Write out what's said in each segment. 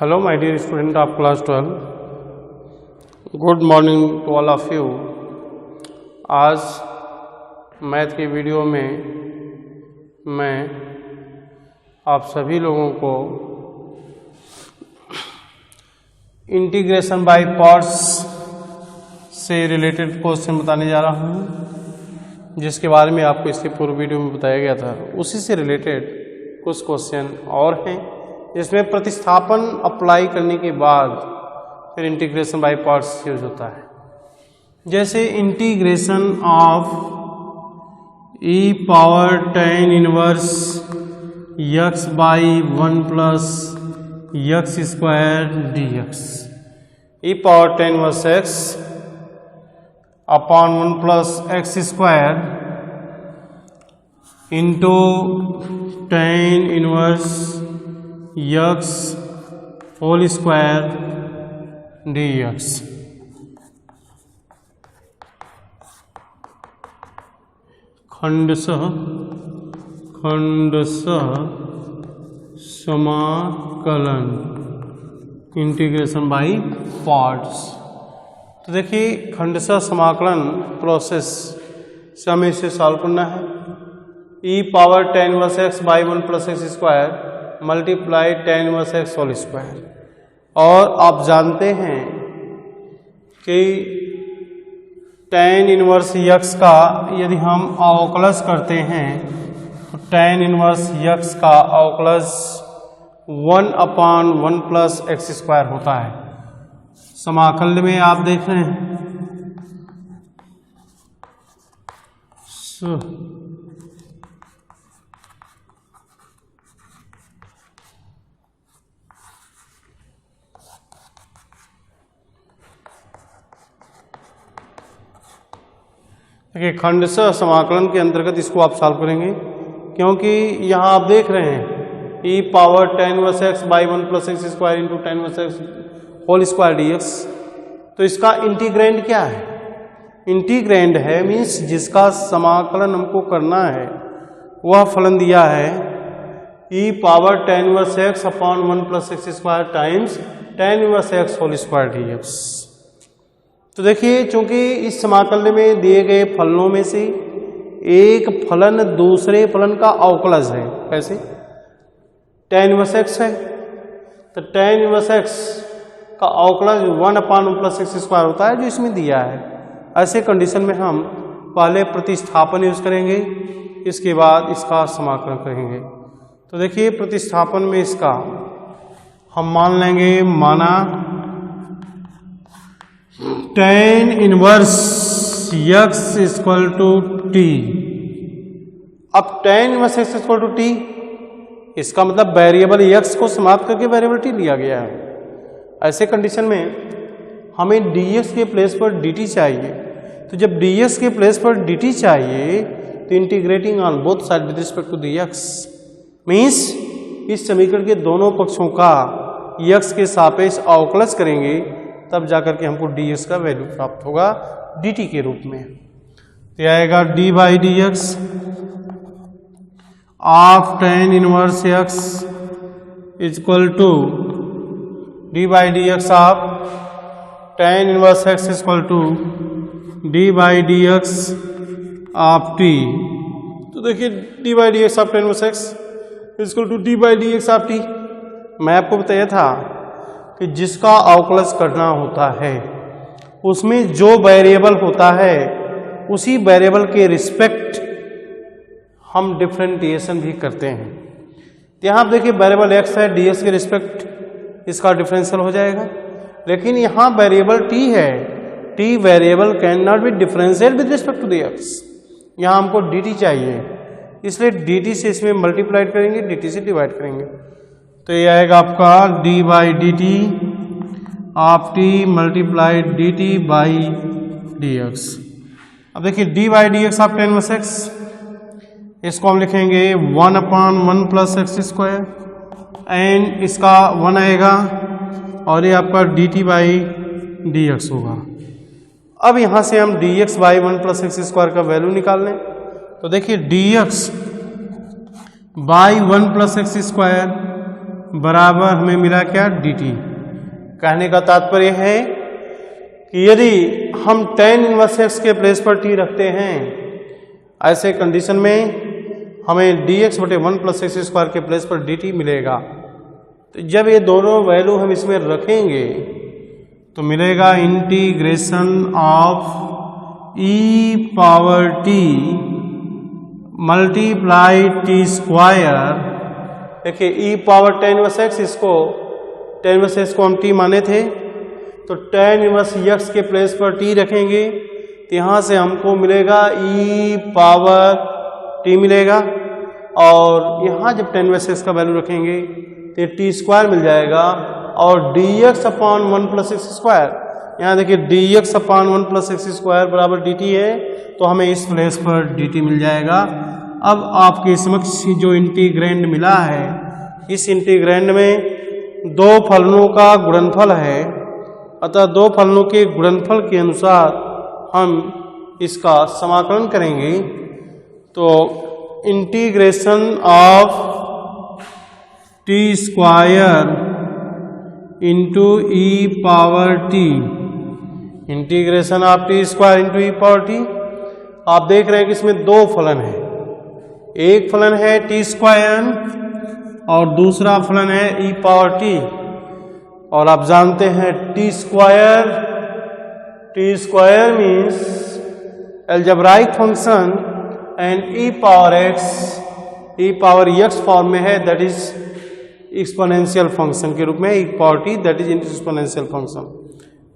Hello my dear student of class 12. Good morning to all of you. आज math की video में मैं आप सभी लोगों को इंटीग्रेशन बाय पार्ट्स से रिलेटेड क्वेश्चन बताने जा रहा हूँ, जिसके बारे में आपको इसके पूर्व वीडियो में बताया गया था। उसी से रिलेटेड कुछ क्वेश्चन और हैं, जिसमें प्रतिस्थापन अप्लाई करने के बाद फिर इंटीग्रेशन बाय पार्ट्स यूज होता है। जैसे integration of e power tan inverse x by 1 plus x square d x. E power tan inverse x upon 1 plus x square into tan inverse x whole square d x. खंडशः समाकलन integration by parts. तो देखिए, खंडशः समाकलन process से हमें इसे solve करना है। E power tan inverse x by 1 plus x square multiply tan inverse x whole square. और आप जानते हैं कि tan इनवर्स यक्स का यदि हम अवकलज करते हैं तो tan इनवर्स यक्स का अवकलज 1/1 प्लस एक्स स्क्वायर होता है। समाकल में आप देख रहे हैं देखिए, खंडशः समाकलन के अंतर्गत इसको आप सॉल्व करेंगे, क्योंकि यहाँ आप देख रहे हैं e power tan inverse x by 1 plus x square into tan inverse x whole square d x. तो इसका इंटीग्रैंड क्या है? इंटीग्रैंड है मीन्स जिसका समाकलन हमको करना है वह फलन दिया है e power tan inverse x upon 1 plus x square times tan inverse x whole square d x. तो देखिए, चूंकि इस समाकलन में दिए गए फलनों में से एक फलन दूसरे फलन का अवकलज है। कैसे? tan इनवर्स एक्स है तो tan इनवर्स एक्स का अवकलज 1/1 प्लस एक्स स्क्वायर होता है, जो इसमें दिया है। ऐसे कंडीशन में हम पहले प्रतिस्थापन यूज करेंगे, इसके बाद इसका समाकलन करेंगे। तो देखिए, प्रतिस्थापन में इसका हम मान लेंगे, माना tan inverse X equal to T. अब tan inverse X equal to T, इसका मतलब वेरिएबल यक्स को समाप्त करके वेरिएबल टी लिया गया है। ऐसे कंडीशन में हमें dx के प्लेस पर dt चाहिए। तो जब dx के प्लेस पर dt चाहिए तो integrating on both side with respect to dx means इस समीकरण के दोनों पक्षों का यक्स के सापेक्ष अवकलज करेंगे, तब जाकर के हमको dx का वैल्यू प्राप्त होगा dt के रूप में। तो आएगा d by D x of tan inverse X equal to d by D x of tan inverse X equal to d by D x of t। तो देखिए, d by D x of tan inverse X equal to d by D x of t। मैं आपको बताया था कि जिसका अवकलज करना होता है उसमें जो वेरिएबल होता है उसी वेरिएबल के रिस्पेक्ट हम डिफरेंटिएशन भी करते हैं। यहाँ आप देखिए, वेरिएबल x है, dx के रिस्पेक्ट इसका डिफरेंशियल हो जाएगा। लेकिन यहाँ वेरिएबल t है, t variable can not be differential with respect to dx। यहाँ हमको dt चाहिए, इसलिए dt से इसमें मल्टीप्लाइड करेंगे, dt से डिवाइड करेंगे। तो ये आएगा आपका d by D T of t multiplied dt by D x. अब देखिए, d by D x of tan inverse x, इसको हम लिखेंगे 1/1 प्लस एक्स स्क्वायर एंड इसका 1 आएगा और ये आपका dt बाई डी एक्स होगा। अब यहाँ से हम dx by 1 plus x square का वैल्यू निकाल लें। तो देखिए, dx by 1 plus x square बराबर हमें मिला क्या, dt। कहने का तात्पर्य है कि यदि हम tan इनवर्स x के प्लेस पर t रखते हैं, ऐसे कंडीशन में हमें dx बटे 1 प्लस एक्स स्क्वायर के प्लेस पर dt मिलेगा। तो जब ये दोनों वैल्यू हम इसमें रखेंगे तो मिलेगा integration of e power t multiply T square. देखिए e power tan inverse x, इसको tan इनवर्स x को हम t माने थे, तो tan इनवर्स x के प्लेस पर t रखेंगे तो यहाँ से हमको मिलेगा e पावर t मिलेगा, और यहाँ जब tan इनवर्स x का वैल्यू रखेंगे तो टी स्क्वायर मिल जाएगा, और dx upon 1 plus x square, यहाँ देखिए dx upon 1 plus x square बराबर dt है, तो हमें इस प्लेस पर dt मिल जाएगा। अब आपके समक्ष जो इंटीग्रैंड मिला है, इस इंटीग्रैंड में दो फलनों का गुणनफल है, अतः दो फलनों के गुणनफल के अनुसार हम इसका समाकलन करेंगे। तो integration of T square into E power T, integration of T square into E power T. आप देख रहे हैं कि इसमें दो फलन है, एक फलन है टी स्क्वायर और दूसरा फलन है ई पावर टी। और आप जानते हैं t square means algebraic function and e power x form में है, दैट इज एक्सपोनेंशियल फंक्शन के रूप में, e power t that is exponential function.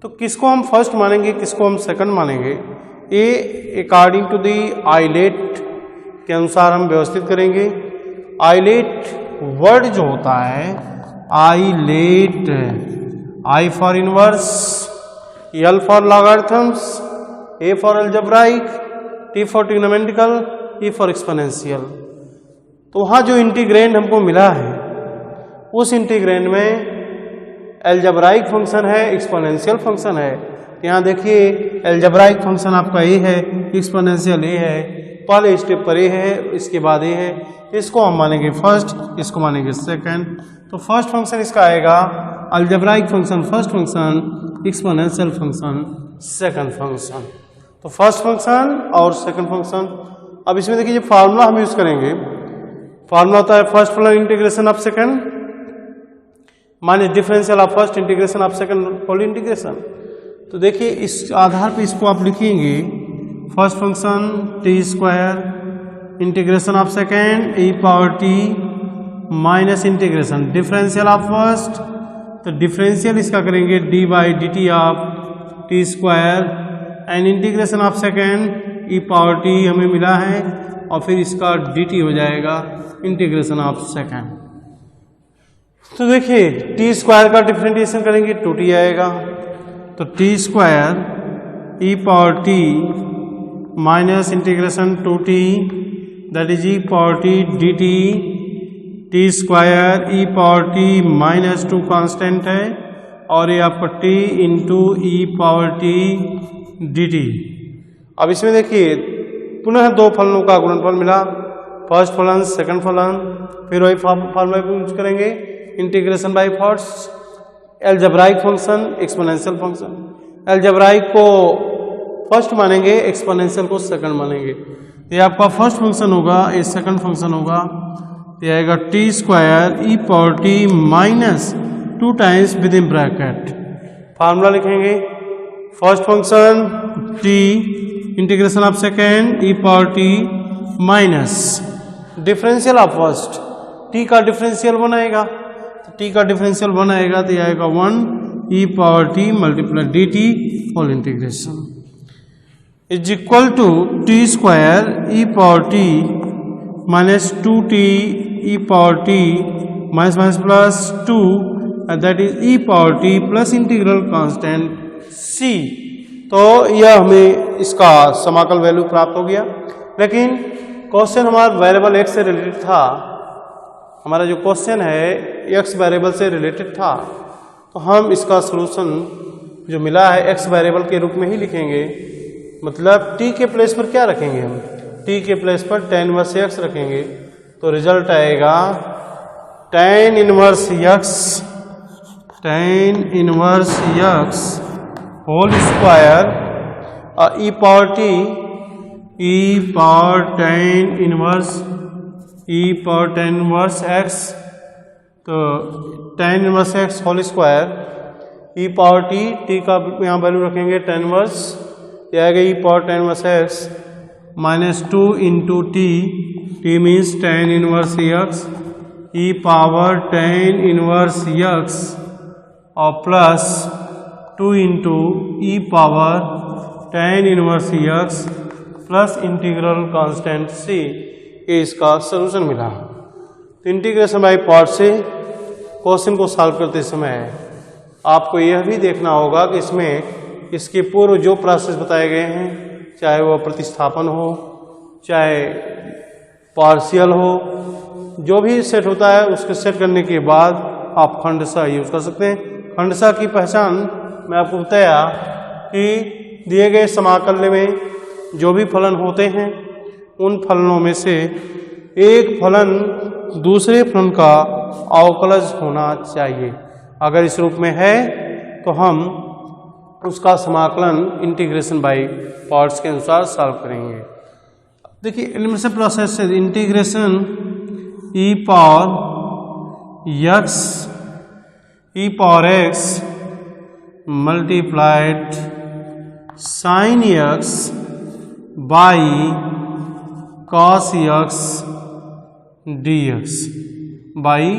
तो किसको हम फर्स्ट मानेंगे, किसको हम सेकंड मानेंगे, ये अकॉर्डिंग टू दी आइलेट के अनुसार हम व्यवस्थित करेंगे। आइलेट वर्ड जो होता है, ILATE, I for inverse, L for logarithms, A for algebraic, T for trigonometrical, E for exponential. तो वहाँ जो इंटीग्रैंड हमको मिला है, उस इंटीग्रैंड में अलजेब्राइक फंक्शन है, एक्सपोनेंशियल फंक्शन है। यहाँ देखिए अलजेब्राइक फंक्शन आपका ए है, एक्सपोनेंशियल ए है, पहले स्टेप पर ए है, इसके बाद ए है, इसको हम मानेंगे फर्स्ट, इसको मानेंगे सेकंड। तो फर्स्ट फंक्शन इसका आएगा algebraic function first function, exponential function second function. तो फर्स्ट फंक्शन और सेकंड फंक्शन। अब इसमें देखिए फार्मूला हम यूज करेंगे, फार्मूला होता है फर्स्ट फलन integration of second minus differential of first integration of second whole integration. तो देखिए इस आधार पे इसको आप लिखेंगे, first function T square integration of second E power T minus integration differential of first, तो डिफरेंशियल इसका करेंगे D by D T of T square and integration of second E power T हमें मिला है, और फिर इसका डी टी हो जाएगा इंटीग्रेशन ऑफ सेकंड। तो देखिए टी स्क्वायर का डिफरेंशिएशन करेंगे 2t आएगा, तो T square e power T minus integration 2t that is e power T d T square e power T minus 2 constant है, और ये आपका t इंटू ई पावर टी डी टी। अब इसमें देखिए पुनः दो फलनों का गुणनफल मिला, फर्स्ट फलन सेकंड फलन, फिर वही फॉर्मूला यूज करेंगे integration by first, algebraic function exponential function, algebraic को फर्स्ट मानेंगे, एक्सपोनेंशियल को सेकंड मानेंगे। ये आपका फर्स्ट फंक्शन होगा, ये सेकंड फंक्शन होगा, ये आएगा t square e power T minus 2 times with in bracket. Formula लिखेंगे first function t integration of second E power T minus differential of first, t का डिफरेंशियल बनाएगा, तो टी का डिफरेंशियल बनाएगा तो ये आएगा 1 e power t multiply d t whole integration is equal to t square e power T minus 2t e power T minus minus plus 2 that is e power t plus integral constant c। तो यह हमें इसका समाकल value प्राप्त हो गया। लेकिन question हमारा वेरिएबल x से रिलेटेड था, हमारा जो क्वेश्चन है x वेरिएबल से रिलेटेड था, तो हम इसका सलूशन जो मिला है x वेरिएबल के रूप में ही लिखेंगे। मतलब t के प्लेस पर क्या रखेंगे, हम t के प्लेस पर tan इनवर्स x रखेंगे, तो रिजल्ट आएगा tan inverse x whole square e power tan inverse x, तो tan inverse x whole square e power t का यहाँ वैल्यू रखेंगे tan इनवर्स, यह आएगा e power tan inverse x minus 2 into t means tan inverse x e power tan inverse x और plus 2 into e power tan inverse x plus integral constant c, ये इसका solution मिला। तो integration by part से question को solve करते समय आपको यह भी देखना होगा कि इसमें इसके पूर्व जो प्रोसेस बताए गए हैं, चाहे वो प्रतिस्थापन हो, चाहे पार्शियल हो, जो भी सेट होता है उसके सेट करने के बाद आप खंडशः यूज कर सकते हैं। खंडशः की पहचान मैं आपको बताया कि दिए गए समाकल्य में जो भी फलन होते हैं उन फलनों में से एक फलन दूसरे फलन का अवकलज होना चाहिए। अगर इस रूप में है तो हम उसका समाकलन इंटीग्रेशन बाय पार्ट्स के अनुसार सॉल्व करेंगे। देखिए एलिमिनेशन प्रोसेस से integration e power x multiplied sin x by cos x dx by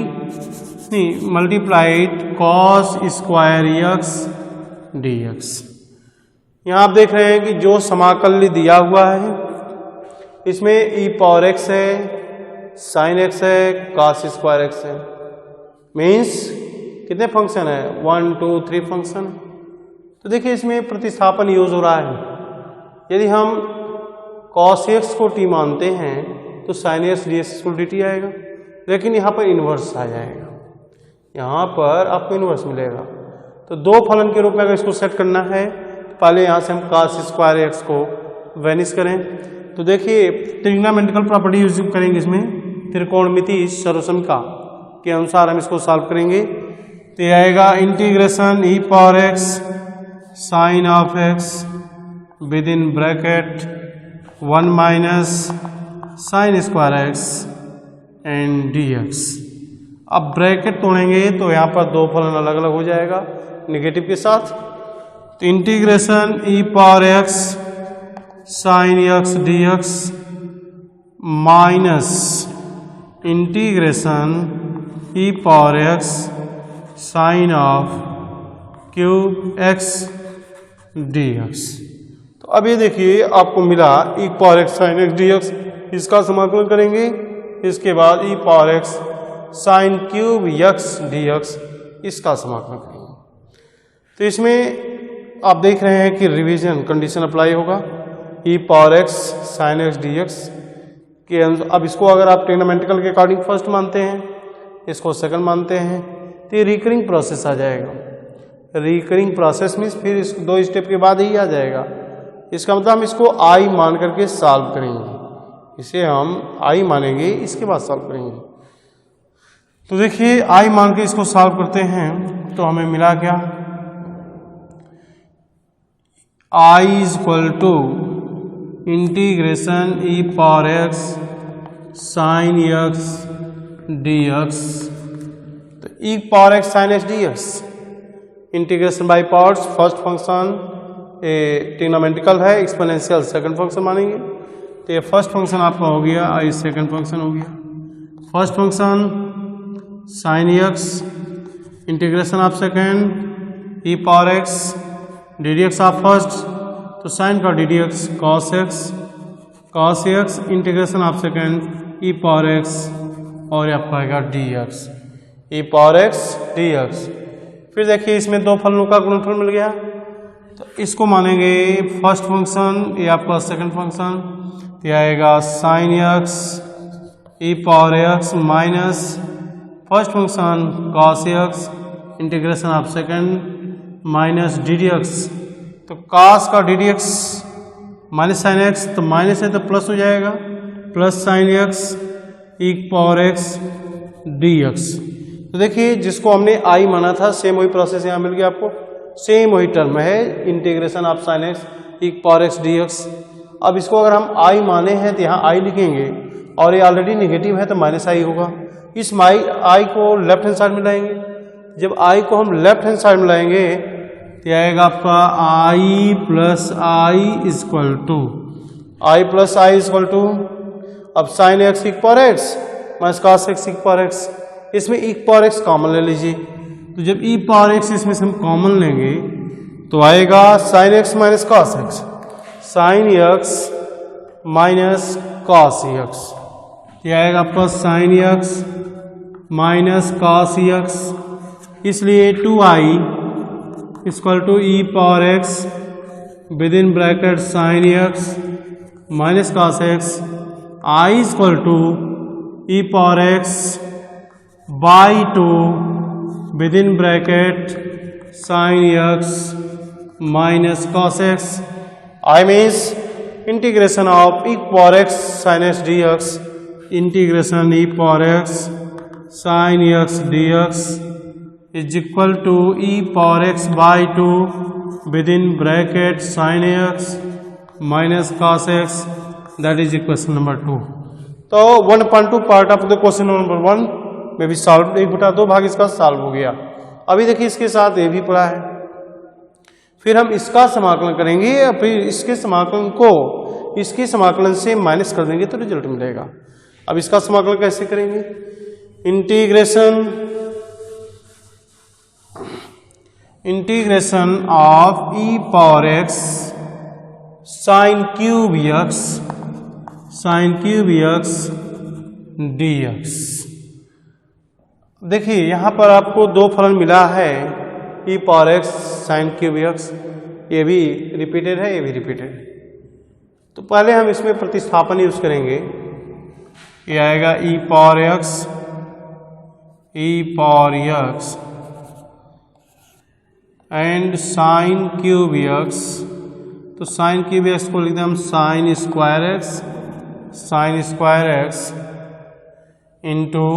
multiplied cos square x dx। यहाँ आप देख रहे हैं कि जो समाकल्य दिया हुआ है इसमें e पावर x है, sin x है, cos स्क्वायर x है, मीन्स कितने फंक्शन है 1 2 3 फंक्शन। तो देखिए इसमें प्रतिस्थापन यूज हो रहा है। यदि हम cos x को t मानते हैं तो sin x dx dt आएगा, लेकिन यहाँ पर इन्वर्स आ जाएगा, यहाँ पर आपको इन्वर्स मिलेगा। तो दो फलन के रूप में अगर इसको सेट करना है तो पहले यहाँ से हम cos स्क्वायर x को वेनिश करें। तो देखिए ट्रिग्नोमेट्रिकल प्रॉपर्टी यूज करेंगे, इसमें त्रिकोणमिति सॉल्यूशन का के अनुसार हम इसको सॉल्व करेंगे। तो यह आएगा integration e power x sine of x with in bracket 1 minus sine square x and dx। अब ब्रैकेट तोड़ेंगे तो यहाँ पर दो फलन अलग अलग हो जाएगा नेगेटिव के साथ। तो integration e power x sine x dx minus integration e power x sine of cube x dx। तो अब ये देखिए आपको मिला e power x sine x dx, इसका समाकलन करेंगे। इसके बाद e power x sine cube x dx, इसका समाकलन करेंगे। तो इसमें आप देख रहे हैं कि रिवीजन कंडीशन अप्लाई होगा e power x sine x dx के। अब इसको अगर आप ट्रिग्नोमेट्रिकल के अकॉर्डिंग फर्स्ट मानते हैं, इसको सेकंड मानते हैं, तो ये रिकरिंग प्रोसेस आ जाएगा। रिकरिंग प्रोसेस मीन्स फिर इस दो स्टेप के बाद ही आ जाएगा। इसका मतलब हम इसको आई मान करके सॉल्व करेंगे, इसे हम आई मानेंगे, इसके बाद सॉल्व करेंगे। तो देखिए आई मान के इसको सॉल्व करते हैं तो हमें मिला क्या, I is equal to integration e power x sine x dx। तो e power x sine x dx integration by parts, first function trigonometrical है, एक्सपोनेंशियल सेकंड फंक्शन मानेंगे। तो ये फर्स्ट फंक्शन आपका हो गया, आई सेकंड फंक्शन हो गया। First function sign x integration of second e power x ddx of first, तो साइन का ddx cos x integration of second e power x और आपका आएगा dx e power x dx। फिर देखिए इसमें दो फलनों का गुणनफल मिल गया, तो इसको मानेंगे फर्स्ट फंक्शन, ये आपका सेकंड फंक्शन, तो आएगा sine x e power x minus first function cos x integration of second minus ddx। तो cos का ddx माइनस साइन x, तो माइनस है तो प्लस हो जाएगा, plus sine x e power x dx। तो देखिए जिसको हमने i माना था सेम वही प्रोसेस यहाँ मिल गया आपको, सेम वही टर्म है integration of sine x e power x dx। अब इसको अगर हम i माने हैं तो यहाँ i लिखेंगे और ये ऑलरेडी नेगेटिव है तो माइनस i होगा। इस i को लेफ्ट हैंड साइड में लाएंगे, जब i को हम लेफ्ट हैंड साइड में लाएंगे तो आएगा आपका i plus I equal to अब sine x e power x minus cos x e power x, इसमें e पावर एक्स कॉमन ले लीजिए। तो जब e पावर एक्स इसमें से हम कॉमन लेंगे तो आएगा sine X minus cos X, sine X minus cos X, ये आएगा आपका sine X minus cos X. इसलिए 2i equal to e power X with in bracket sine X minus cos X, i equal to e power X by 2 with in bracket sine X minus cos X. i means integration of e power x sine X dx, integration e power x sine X dx is equal to e power X by 2 with in bracket sine X minus cos X, that is equation number 2। तो 1.2 part of the question number 1 में भी solve 1/2 भाग इसका solve हो गया। अभी देखिए इसके साथ ये भी पड़ा है, फिर हम इसका समाकलन करेंगे या फिर इसके समाकलन को इसके समाकलन से माइनस कर देंगे तो रिजल्ट मिलेगा। अब इसका समाकलन कैसे करेंगे, integration of e power x sine cube x dx। देखिए यहाँ पर आपको दो फलन मिला है e power x sine cube x, ये भी रिपीटेड है ये भी रिपीटेड है। तो पहले हम इसमें प्रतिस्थापन यूज करेंगे, ये आएगा e power x and sine cube x. तो साइन क्यूब एक्स को लिख दें हम साइन स्क्वायर एक्स इंटू,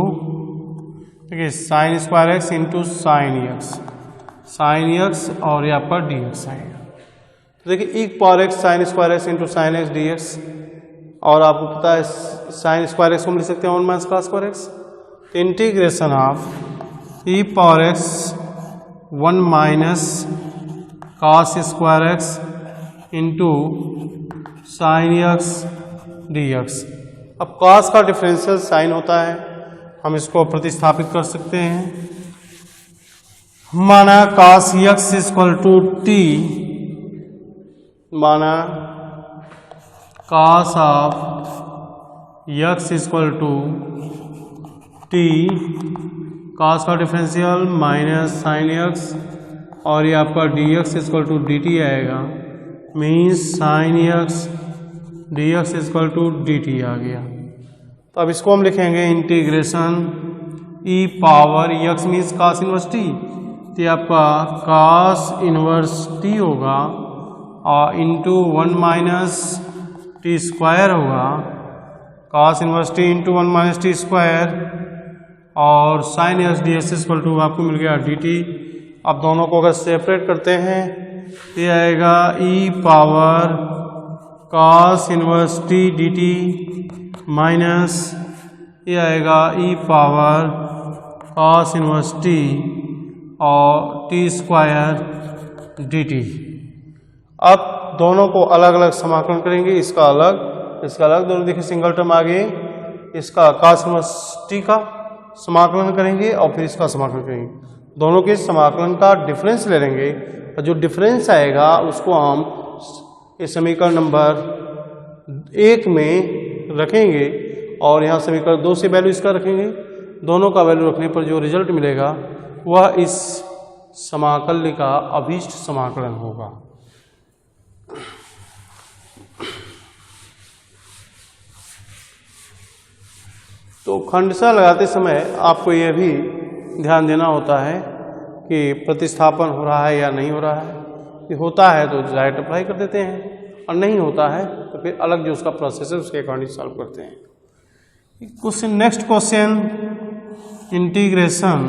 देखिए sine square x into sine x और यहाँ पर डी एक्स आएगा। तो देखिए e power x sine square x into sine x d x, और आपको पता है साइन स्क्वायर एक्स को हम लिख सकते हैं 1 माइनस कॉस स्क्वायर एक्स। तो integration of e power x 1 minus cos square x into sine x d x. अब कॉस का डिफरेंशियल साइन होता है, हम इसको प्रतिस्थापित कर सकते हैं। माना cos x equal to t, माना cos of x equal to t, cos का डिफरेंशियल माइनस साइन एक्स और ये आपका d x equal to d t आएगा, means sine x d x equal to d t आ गया। तो अब इसको हम लिखेंगे integration e power x means cos inverse t, तो आपका कॉस इनवर्स टी होगा और इंटू 1 माइनस टी स्क्वायर होगा, cos inverse t into 1 minus t square और sine x d x equal to आपको मिल गया डी टी। अब दोनों को अगर सेपरेट करते हैं ये आएगा e power cos inverse t d t minus ये आएगा e power cos inverse t और टी स्क्वायर डी टी। अब दोनों को अलग अलग समाकलन करेंगे, इसका अलग दोनों देखिए सिंगल टर्म आ गए, इसका कॉस इनवर्स टी का समाकलन करेंगे और फिर इसका समाकलन करेंगे। दोनों के समाकलन का डिफरेंस ले लेंगे और जो डिफरेंस आएगा उसको हम इस समीकरण नंबर 1 में रखेंगे और यहाँ समीकरण 2 से वैल्यू इसका रखेंगे। दोनों का वैल्यू रखने पर जो रिजल्ट मिलेगा वह इस समाकल्य का अभीष्ट समाकलन होगा। तो खंडशः लगाते समय आपको यह भी ध्यान देना होता है कि प्रतिस्थापन हो रहा है या नहीं हो रहा है। कि होता है तो डायरेक्ट अप्लाई कर देते हैं और नहीं होता है तो फिर अलग जो उसका प्रोसेस है उसके अकॉर्डिंग सॉल्व करते हैं। Question next question integration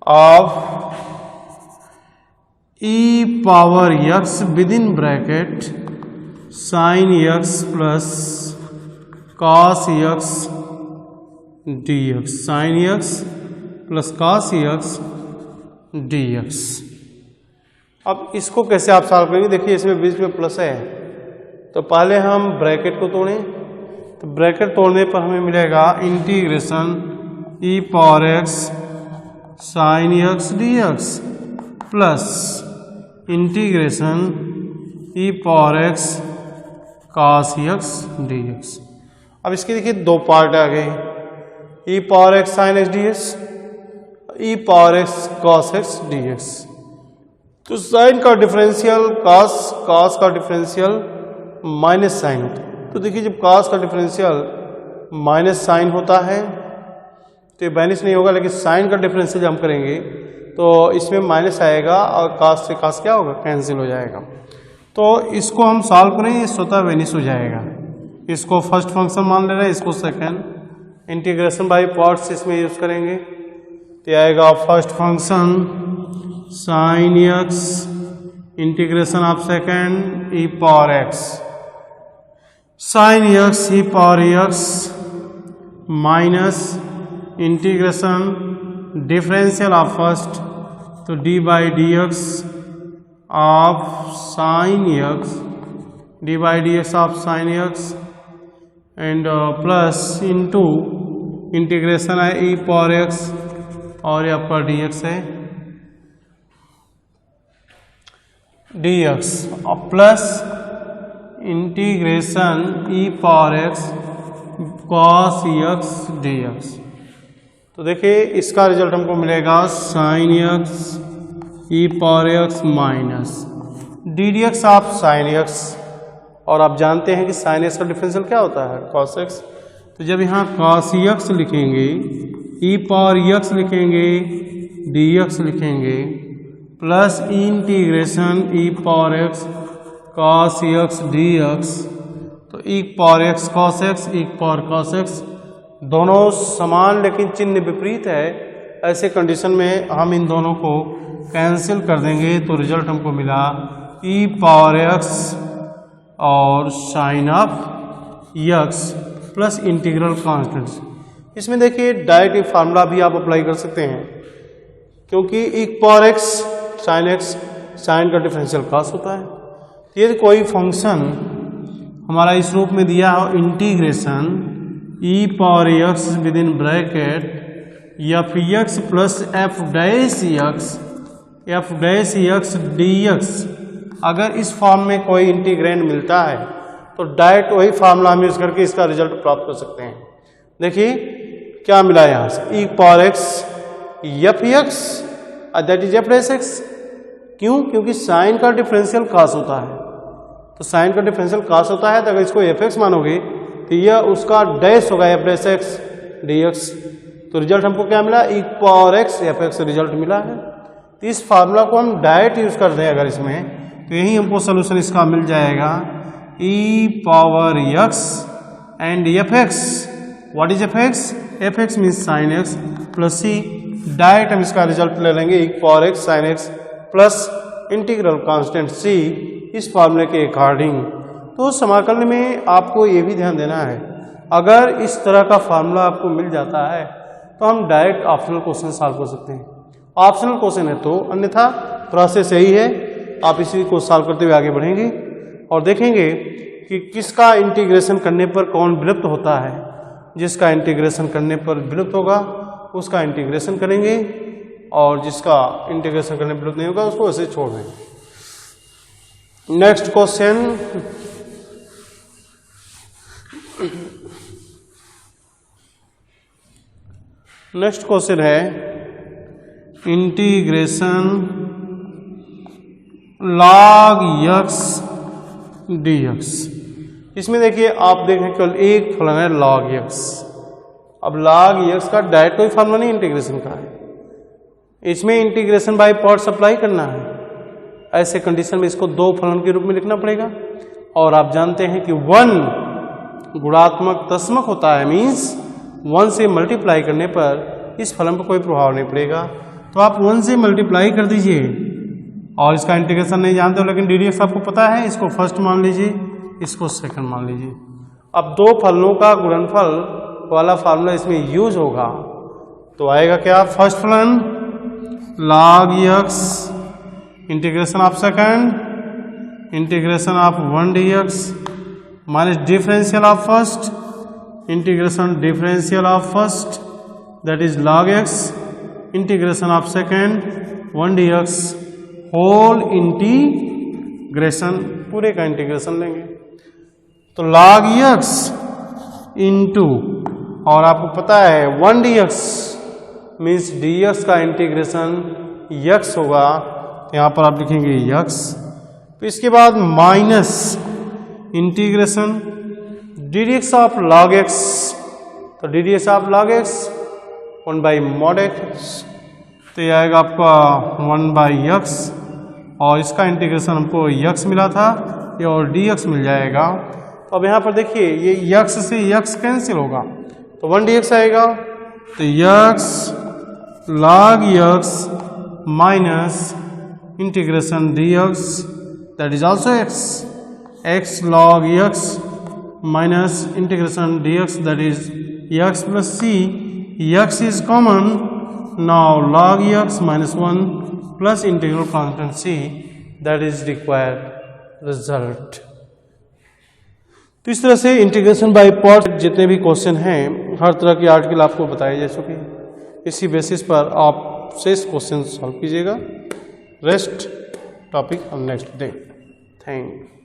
of e power X with in bracket sine x plus cos x d x, sine x plus cos x d x. अब इसको कैसे आप सॉल्व करेंगे? देखिए इसमें बीच में प्लस है, तो पहले हम ब्रैकेट को तोड़ें, तो ब्रैकेट तोड़ने पर हमें मिलेगा integration e power x sine x d x plus integration e power x cos x d x. अब इसके देखिए दो पार्ट आ गए, e power x sine x d x, e power x cos x d x. तो sine का differential cos का differential minus sine. तो देखिए जब कॉस का डिफरेंशियल माइनस साइन होता है तो ये बैनिश नहीं होगा, लेकिन साइन का डिफरेंशियल जब हम करेंगे तो इसमें माइनस आएगा और कॉस से कॉस क्या होगा, कैंसिल हो जाएगा। तो इसको हम सॉल्व करेंगे, ये स्वतः वेनिश हो जाएगा। इसको फर्स्ट फंक्शन मान ले रहे हैं, इसको सेकंड। इंटीग्रेशन बाय पार्ट्स इसमें यूज करेंगे, तो आएगा first function sine x integration of second E power x sine x e power x minus integration differential of first, तो d by D x of sine x, d by D x of sine x and plus into integration है e power x और यहाँ पर d x है d x और plus integration e power x cos x d x. तो देखिए इसका result हमको मिलेगा sign x e power x minus D D x of sine x, और आप जानते हैं कि साइन एक्स का डिफरेंशियल क्या होता है, कॉस एक्स। तो जब यहाँ कॉस एक्स लिखेंगे, ई पावर एक्स लिखेंगे, डी एक्स लिखेंगे, plus integration e power x cos x d x, तो ई power x cos x, e power cos x, दोनों समान लेकिन चिन्ह विपरीत है। ऐसे कंडीशन में हम इन दोनों को कैंसिल कर देंगे, तो रिजल्ट हमको मिला ई पावर एक्स और sine of X plus integral constants. इसमें देखिए डायरेक्ट फार्मूला भी आप अप्लाई कर सकते हैं, क्योंकि ई पावर एक्स, साइन का डिफरेंशियल कॉस होता है। यदि कोई फंक्शन हमारा इस रूप में दिया हो integration e power X with in bracket F x plus F dash x d x, अगर इस फॉर्म में कोई इंटीग्रेंड मिलता है तो डायरेक्ट वही फार्मूला हम यूज करके इसका रिजल्ट प्राप्त कर सकते हैं। देखिए क्या मिला यहाँ से, e power x f x that is f dash x. क्यों? क्योंकि साइन का डिफरेंशियल कॉस होता है, तो साइन का डिफरेंशियल कॉस होता है, तो अगर इसको एफ एक्स मानोगे तो यह उसका डैश होगा f dash x d x. तो रिजल्ट हमको क्या मिला, ई power x f x result मिला है। तो इस फार्मूला को हम डायरेक्ट यूज कर दें अगर इसमें, तो यही हमको सोल्यूशन इसका मिल जाएगा, e power x and f x. What is f x? F x means sine x plus c. Direct हम इसका रिजल्ट ले लेंगे, e power x sine x plus integral constant c इस फार्मूले के अकॉर्डिंग। तो समाकलन में आपको ये भी ध्यान देना है, अगर इस तरह का फार्मूला आपको मिल जाता है तो हम डायरेक्ट ऑप्शनल क्वेश्चन सॉल्व कर सकते हैं। ऑप्शनल क्वेश्चन है तो, अन्यथा प्रोसेस यही है, आप इसी को सॉल्व करते हुए आगे बढ़ेंगे और देखेंगे कि किसका इंटीग्रेशन करने पर कौन विलुप्त होता है। जिसका इंटीग्रेशन करने पर विलुप्त होगा उसका इंटीग्रेशन करेंगे, और जिसका इंटीग्रेशन करने पर विलुप्त नहीं होगा उसको ऐसे छोड़ देंगे। नेक्स्ट क्वेश्चन, नेक्स्ट क्वेश्चन है इंटीग्रेशन log x dx। इसमें देखिए आप देखें केवल एक फलन है log x। अब log x का डायरेक्ट कोई फॉर्मूला नहीं इंटीग्रेशन का है, इसमें इंटीग्रेशन बाय पार्ट्स अप्लाई करना है। ऐसे कंडीशन में इसको दो फलन के रूप में लिखना पड़ेगा, और आप जानते हैं कि 1 गुणात्मक दशमक होता है, मीन्स 1 से मल्टीप्लाई करने पर इस फलन पर कोई प्रभाव नहीं पड़ेगा। तो आप 1 से मल्टीप्लाई कर दीजिए और इसका इंटीग्रेशन नहीं जानते हो, लेकिन डी डी एक्स आपको पता है। इसको फर्स्ट मान लीजिए, इसको सेकंड मान लीजिए। अब दो फलनों का गुणनफल वाला फार्मूला इसमें यूज होगा, तो आएगा क्या? फर्स्ट फलन log x integration of second integration of 1 dx minus differential of first integration differential of first that is log x integration of second 1 dx whole integration, पूरे का इंटीग्रेशन लेंगे। तो log x इंटू, और आपको पता है 1 dx means dx का integration x होगा, तो यहाँ पर आप लिखेंगे x। तो इसके बाद minus integration ddx of log x, तो ddx of log x 1/mod x, तो यह आएगा आपका 1/x, और इसका इंटीग्रेशन हमको x मिला था, ये और dx मिल जाएगा। तो अब यहाँ पर देखिए ये x से x कैंसिल होगा, तो 1 dx आएगा, तो x log x minus integration dx that is also x log x minus integration dx that is x plus c, x is common, now log x minus 1 plus integral constant c that is required result. तो इस तरह से integration by part जितने भी question हैं हर तरह की article आपको बताए जा चुके हैं। इसी बेसिस पर आप शेष क्वेश्चन सॉल्व कीजिएगा। रेस्ट टॉपिक हम नेक्स्ट डे। Thank you.